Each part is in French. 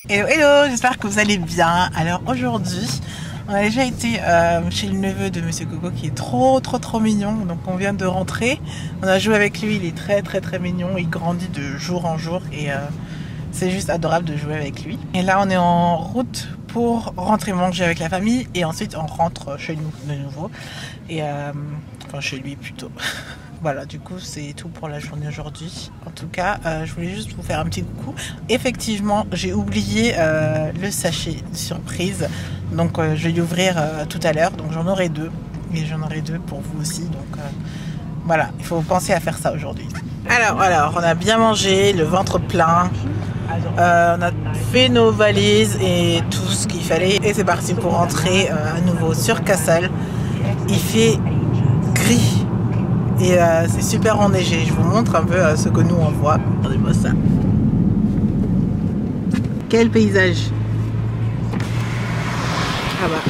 Hello, hello, j'espère que vous allez bien. Alors aujourd'hui, on a déjà été chez le neveu de Monsieur Coco qui est trop mignon. Donc on vient de rentrer, on a joué avec lui, il est très mignon, il grandit de jour en jour et c'est juste adorable de jouer avec lui. Et là on est en route pour rentrer manger avec la famille et ensuite on rentre chez nous de nouveau. Et enfin chez lui plutôt. Voilà, du coup, c'est tout pour la journée aujourd'hui. En tout cas, je voulais juste vous faire un petit coucou. Effectivement, j'ai oublié le sachet surprise. Donc, je vais l'ouvrir tout à l'heure. Donc, j'en aurai deux. Et j'en aurai deux pour vous aussi. Donc, voilà, il faut penser à faire ça aujourd'hui. Alors, on a bien mangé, le ventre plein. On a fait nos valises et tout ce qu'il fallait. Et c'est parti pour rentrer à nouveau sur Cassel. Il fait gris. Et c'est super enneigé. Je vous montre un peu ce que nous on voit. Regardez-moi ça. Quel paysage. Ah bah.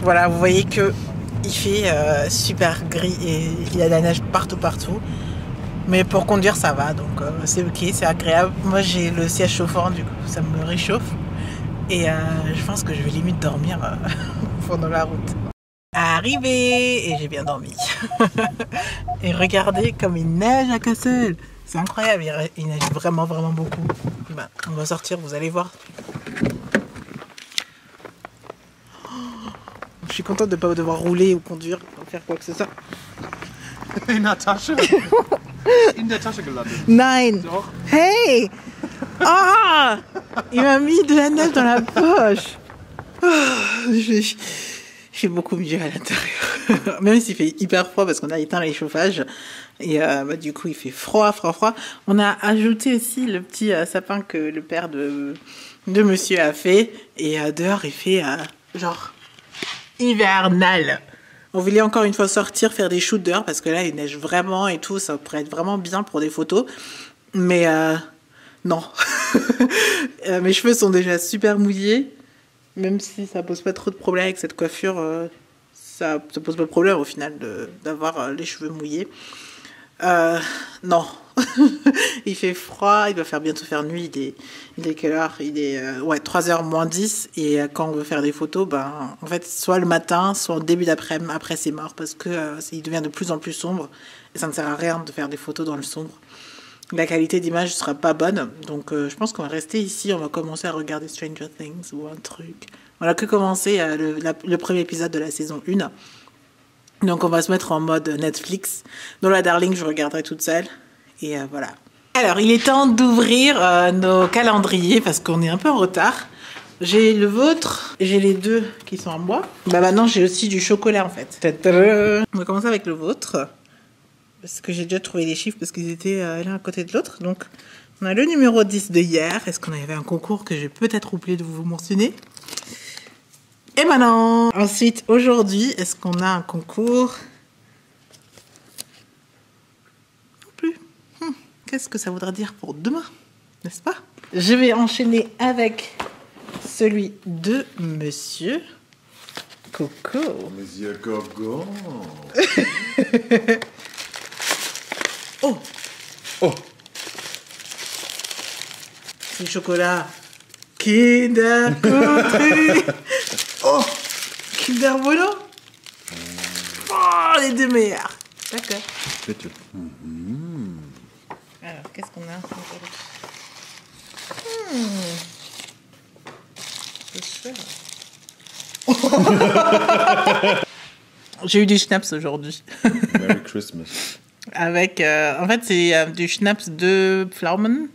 Voilà, vous voyez que il fait super gris et il y a de la neige partout. Mais pour conduire ça va, donc c'est ok, c'est agréable. Moi j'ai le siège chauffant, du coup ça me réchauffe. Et je pense que je vais limite dormir pendant la route. Arrivé et j'ai bien dormi. Et regardez comme il neige à Cassel. C'est incroyable, il neige vraiment beaucoup. Ben, on va sortir, vous allez voir. Je suis contente de ne pas devoir rouler ou conduire ou faire quoi que ce soit. In der Tasche. In der Tasche gelandet. Nein. Doch. Hey. Ah, il m'a mis de la neige dans la poche. Il fait beaucoup mieux à l'intérieur. Même s'il fait hyper froid parce qu'on a éteint les chauffages. Et bah, du coup, il fait froid. On a ajouté aussi le petit sapin que le père de monsieur a fait. Et dehors, il fait genre hivernal. On voulait encore une fois sortir, faire des shoots dehors parce que là, il neige vraiment et tout. Ça pourrait être vraiment bien pour des photos. Mais non. Mes cheveux sont déjà super mouillés. Même si ça pose pas trop de problème avec cette coiffure, ça pose pas de problème au final d'avoir les cheveux mouillés. Non. Il fait froid, il va bientôt faire nuit. Il est quelle heure? Il est 3h moins 10. Et quand on veut faire des photos, ben, en fait, soit le matin, soit au début d'après-midi, après c'est mort parce que il devient de plus en plus sombre. Et ça ne sert à rien de faire des photos dans le sombre. La qualité d'image ne sera pas bonne, donc je pense qu'on va rester ici, on va commencer à regarder Stranger Things ou un truc. On a que commencé le premier épisode de la saison 1, donc on va se mettre en mode Netflix. Dans la Darling, je regarderai toute seule, et voilà. Alors, il est temps d'ouvrir nos calendriers, parce qu'on est un peu en retard. J'ai le vôtre, j'ai les deux qui sont en bois. Bah maintenant, j'ai aussi du chocolat en fait. On va commencer avec le vôtre. Parce que j'ai déjà trouvé les chiffres parce qu'ils étaient l'un à côté de l'autre. Donc, on a le numéro 10 de hier. Est-ce qu'on avait un concours que j'ai peut-être oublié de vous mentionner? Et maintenant, ensuite, aujourd'hui, est-ce qu'on a un concours? Non plus. Qu'est-ce que ça voudra dire pour demain? N'est-ce pas? Je vais enchaîner avec celui de Monsieur Coco. Monsieur Coco. Oh! Oh! C'est le chocolat Kinder Country. Oh! Kinder Bueno. Oh, les deux meilleurs. D'accord. Bitte. Alors, qu'est-ce qu'on a? C'est cher. J'ai eu du schnapps aujourd'hui. Merry Christmas. Avec, en fait, c'est du schnapps de Pflaumen.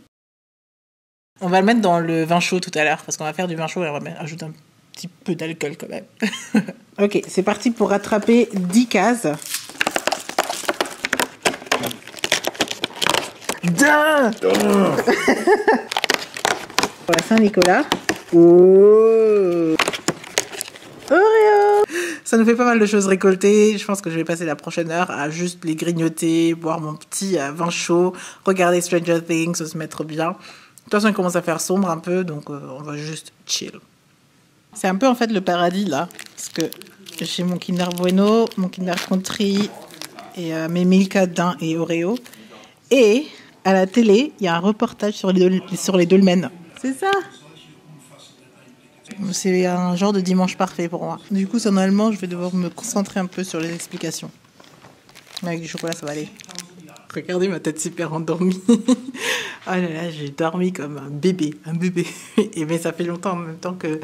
On va le mettre dans le vin chaud tout à l'heure, parce qu'on va faire du vin chaud et on va ajouter un petit peu d'alcool quand même. Ok, c'est parti pour rattraper 10 cases. Pour la Saint-Nicolas. Oh! Oreo! Ça nous fait pas mal de choses récoltées. Je pense que je vais passer la prochaine heure à juste les grignoter, boire mon petit vin chaud, regarder Stranger Things, se mettre bien. De toute façon, il commence à faire sombre un peu, donc on va juste chill. C'est un peu en fait le paradis là, parce que j'ai mon Kinder Bueno, mon Kinder Country et mes Milka Daim et Oreo. Et à la télé, il y a un reportage sur les dolmens. C'est ça. C'est un genre de dimanche parfait pour moi. Du coup, normalement, je vais devoir me concentrer un peu sur les explications. Avec du chocolat, ça va aller. Regardez ma tête super endormie. Oh là là, j'ai dormi comme un bébé. Et mais ça fait longtemps en même temps que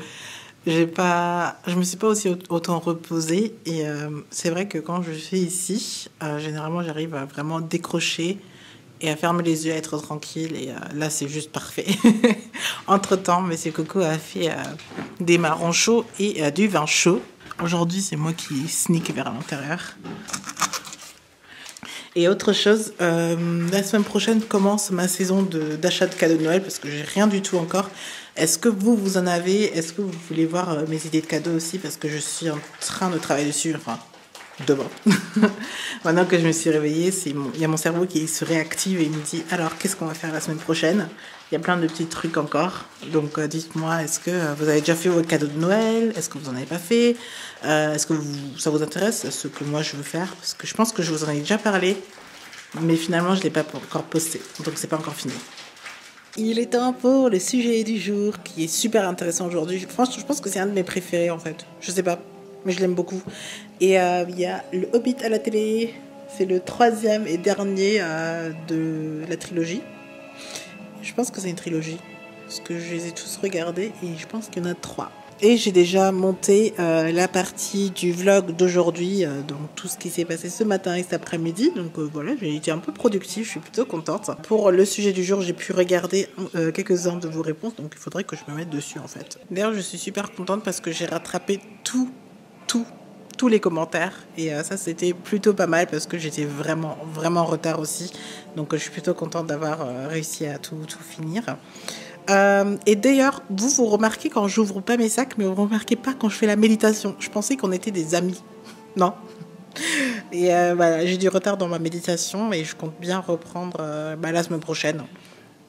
je me suis pas aussi autant reposée. Et c'est vrai que quand je suis ici, généralement, j'arrive à vraiment décrocher et à fermer les yeux, à être tranquille. Et là, c'est juste parfait. Entre-temps, Monsieur Coco a fait des marrons chauds et du vin chaud. Aujourd'hui, c'est moi qui sneak vers l'intérieur. Et autre chose, la semaine prochaine commence ma saison d'achat de cadeaux de Noël parce que j'ai rien du tout encore. Est-ce que vous en avez? Est-ce que vous voulez voir mes idées de cadeaux aussi? Parce que je suis en train de travailler dessus, enfin, demain. Maintenant que je me suis réveillée, il y a mon cerveau qui se réactive et il me dit alors qu'est-ce qu'on va faire la semaine prochaine? Il y a plein de petits trucs encore. Donc dites-moi, est-ce que vous avez déjà fait votre cadeau de Noël? Est-ce que vous n'en avez pas fait? Est-ce que ça vous intéresse ce que moi je veux faire? Parce que je pense que je vous en ai déjà parlé, mais finalement je ne l'ai pas encore posté, donc c'est pas encore fini. Il est temps pour le sujet du jour qui est super intéressant aujourd'hui. Franchement, je pense que c'est un de mes préférés en fait. Je sais pas, mais je l'aime beaucoup. Et il y a Le Hobbit à la télé. C'est le 3e et dernier de la trilogie. Je pense que c'est une trilogie parce que je les ai tous regardés et je pense qu'il y en a 3. Et j'ai déjà monté la partie du vlog d'aujourd'hui, donc tout ce qui s'est passé ce matin et cet après-midi. Donc voilà, j'ai été un peu productive, je suis plutôt contente. Pour le sujet du jour, j'ai pu regarder quelques-uns de vos réponses, donc il faudrait que je me mette dessus en fait. D'ailleurs, je suis super contente parce que j'ai rattrapé tous les commentaires et ça c'était plutôt pas mal parce que j'étais vraiment en retard aussi. Donc je suis plutôt contente d'avoir réussi à tout finir. Et d'ailleurs, vous remarquez quand j'ouvre pas mes sacs, mais vous remarquez pas quand je fais la méditation. Je pensais qu'on était des amis. Non. Et voilà, j'ai du retard dans ma méditation et je compte bien reprendre la semaine prochaine.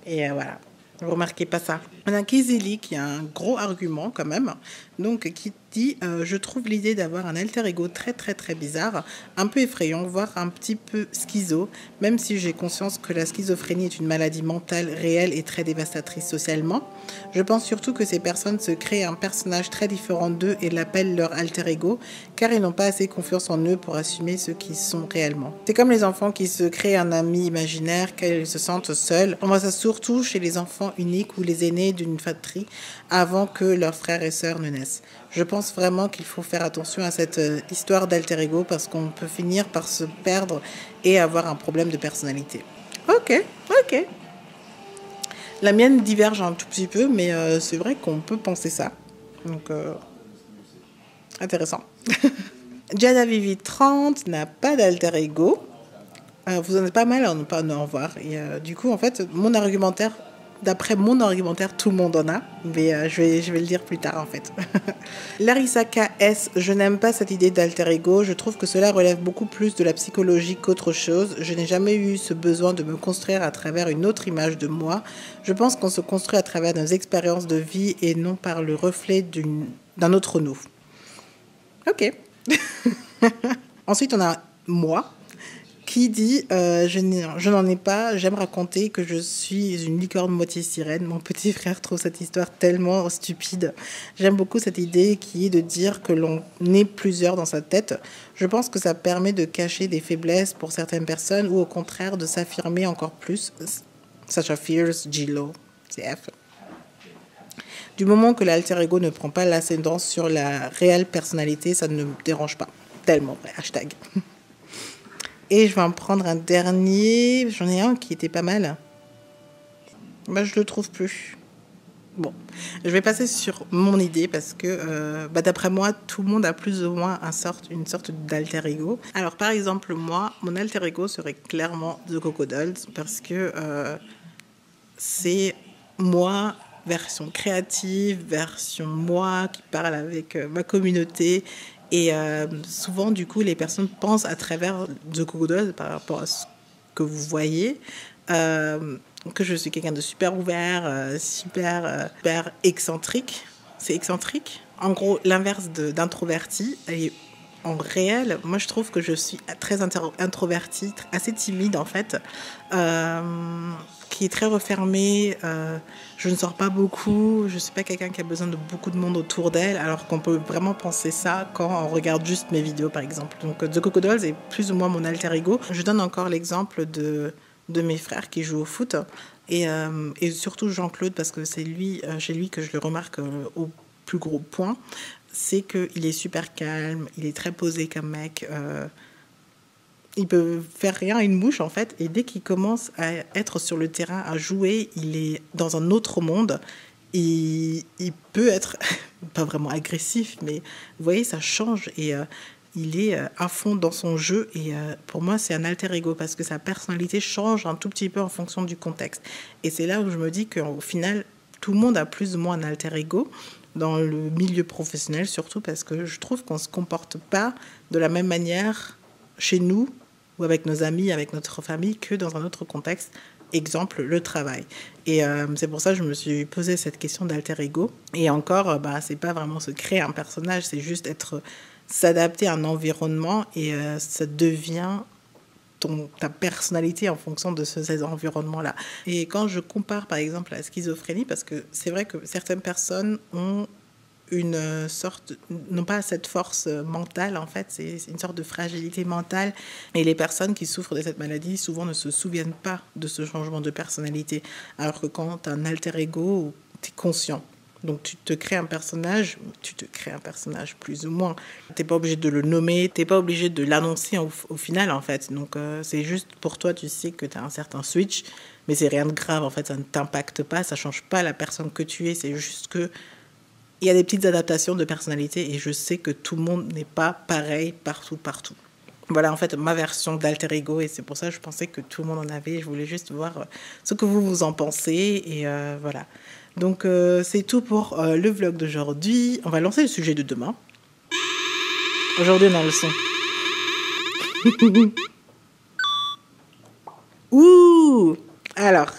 Et voilà. Vous remarquez pas ça. On a Kizili qui a un gros argument quand même, donc qui dit je trouve l'idée d'avoir un alter ego très très très bizarre, un peu effrayant, voire un petit peu schizo, même si j'ai conscience que la schizophrénie est une maladie mentale réelle et très dévastatrice socialement. Je pense surtout que ces personnes se créent un personnage très différent d'eux et l'appellent leur alter ego, car ils n'ont pas assez confiance en eux pour assumer ce qu'ils sont réellement. C'est comme les enfants qui se créent un ami imaginaire car ils se sentent seuls. On voit ça surtout chez les enfants uniques ou les aînés d'une fratrie avant que leurs frères et sœurs ne naissent. Je pense vraiment qu'il faut faire attention à cette histoire d'alter ego parce qu'on peut finir par se perdre et avoir un problème de personnalité. Ok. La mienne diverge un tout petit peu, mais c'est vrai qu'on peut penser ça. Donc, intéressant. Jada Vivi 30 n'a pas d'alter ego. Vous en êtes pas mal à ne en voir. Et du coup, en fait, d'après mon argumentaire, tout le monde en a, mais je vais le dire plus tard en fait. Larissa KS, je n'aime pas cette idée d'alter ego, je trouve que cela relève beaucoup plus de la psychologie qu'autre chose. Je n'ai jamais eu ce besoin de me construire à travers une autre image de moi. Je pense qu'on se construit à travers nos expériences de vie et non par le reflet d'un autre nous. Ok. Ensuite, on a moi. Qui dit je n'en ai pas, j'aime raconter que je suis une licorne moitié sirène. Mon petit frère trouve cette histoire tellement stupide. J'aime beaucoup cette idée qui est de dire que l'on est plusieurs dans sa tête. Je pense que ça permet de cacher des faiblesses pour certaines personnes ou au contraire de s'affirmer encore plus. Sacha Fierce, Gilo, CF. Du moment que l'alter ego ne prend pas l'ascendance sur la réelle personnalité, ça ne me dérange pas. Tellement vrai, hashtag. Et je vais en prendre un dernier. J'en ai un qui était pas mal. Je le trouve plus. Bon, je vais passer sur mon idée parce que d'après moi, tout le monde a plus ou moins une sorte d'alter ego. Alors par exemple, moi, mon alter ego serait clairement The Coco Dolls parce que c'est moi, version créative, version moi qui parle avec ma communauté. Et souvent, du coup, les personnes pensent à travers The Coco Dolls par rapport à ce que vous voyez, que je suis quelqu'un de super ouvert, super excentrique. C'est excentrique. En gros, l'inverse d'introverti. Et en réel, moi je trouve que je suis très introvertie, assez timide en fait, qui est très refermée. Je ne sors pas beaucoup, je ne suis pas quelqu'un qui a besoin de beaucoup de monde autour d'elle, alors qu'on peut vraiment penser ça quand on regarde juste mes vidéos par exemple. Donc The Coco Dolls est plus ou moins mon alter ego. Je donne encore l'exemple de mes frères qui jouent au foot et surtout Jean-Claude, parce que c'est lui, chez lui que je le remarque au plus gros point, c'est qu'il est super calme, il est très posé comme mec, il peut faire rien à une mouche en fait, et dès qu'il commence à être sur le terrain, à jouer, il est dans un autre monde. Il peut être pas vraiment agressif, mais vous voyez, ça change et il est à fond dans son jeu. Et pour moi, c'est un alter ego parce que sa personnalité change un tout petit peu en fonction du contexte. Et c'est là où je me dis qu'au final, tout le monde a plus ou moins un alter ego dans le milieu professionnel, surtout parce que je trouve qu'on ne se comporte pas de la même manière chez nous ou avec nos amis, avec notre famille, que dans un autre contexte. Exemple, le travail. Et c'est pour ça que je me suis posé cette question d'alter ego. Et encore, c'est pas vraiment se créer un personnage, c'est juste s'adapter à un environnement et ça devient ta personnalité en fonction de ces environnements-là. Et quand je compare par exemple la schizophrénie, parce que c'est vrai que certaines personnes ont une sorte, non pas cette force mentale en fait, c'est une sorte de fragilité mentale, et les personnes qui souffrent de cette maladie souvent ne se souviennent pas de ce changement de personnalité, alors que quand tu as un alter ego, tu es conscient. Donc tu te crées un personnage plus ou moins. Tu n'es pas obligé de le nommer, tu n'es pas obligé de l'annoncer au final en fait. Donc c'est juste pour toi, tu sais que tu as un certain switch, mais c'est rien de grave en fait, ça ne t'impacte pas, ça ne change pas la personne que tu es, c'est juste que il y a des petites adaptations de personnalité et je sais que tout le monde n'est pas pareil partout. Voilà en fait ma version d'alter ego et c'est pour ça que je pensais que tout le monde en avait. Je voulais juste voir ce que vous en pensez et voilà. Donc c'est tout pour le vlog d'aujourd'hui. On va lancer le sujet de demain. Aujourd'hui on a le son. Ouh! Alors,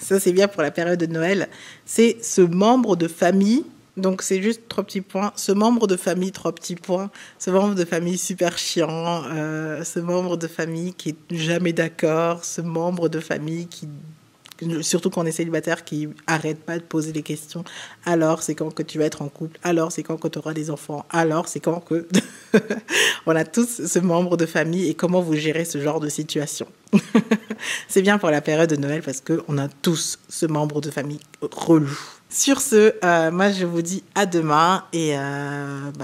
ça c'est bien pour la période de Noël. C'est ce membre de famille. Donc c'est juste 3 petits points. Ce membre de famille, 3 petits points. Ce membre de famille super chiant. Ce membre de famille qui est jamais d'accord. Ce membre de famille qui, surtout quand on est célibataire, qui arrête pas de poser des questions. Alors c'est quand que tu vas être en couple? Alors c'est quand que tu auras des enfants? Alors c'est quand que... On a tous ce membre de famille et comment vous gérez ce genre de situation. C'est bien pour la période de Noël parce qu'on a tous ce membre de famille relou. Sur ce, moi je vous dis à demain et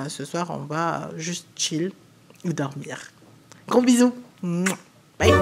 ce soir on va juste chill ou dormir. Gros bisous. Bye.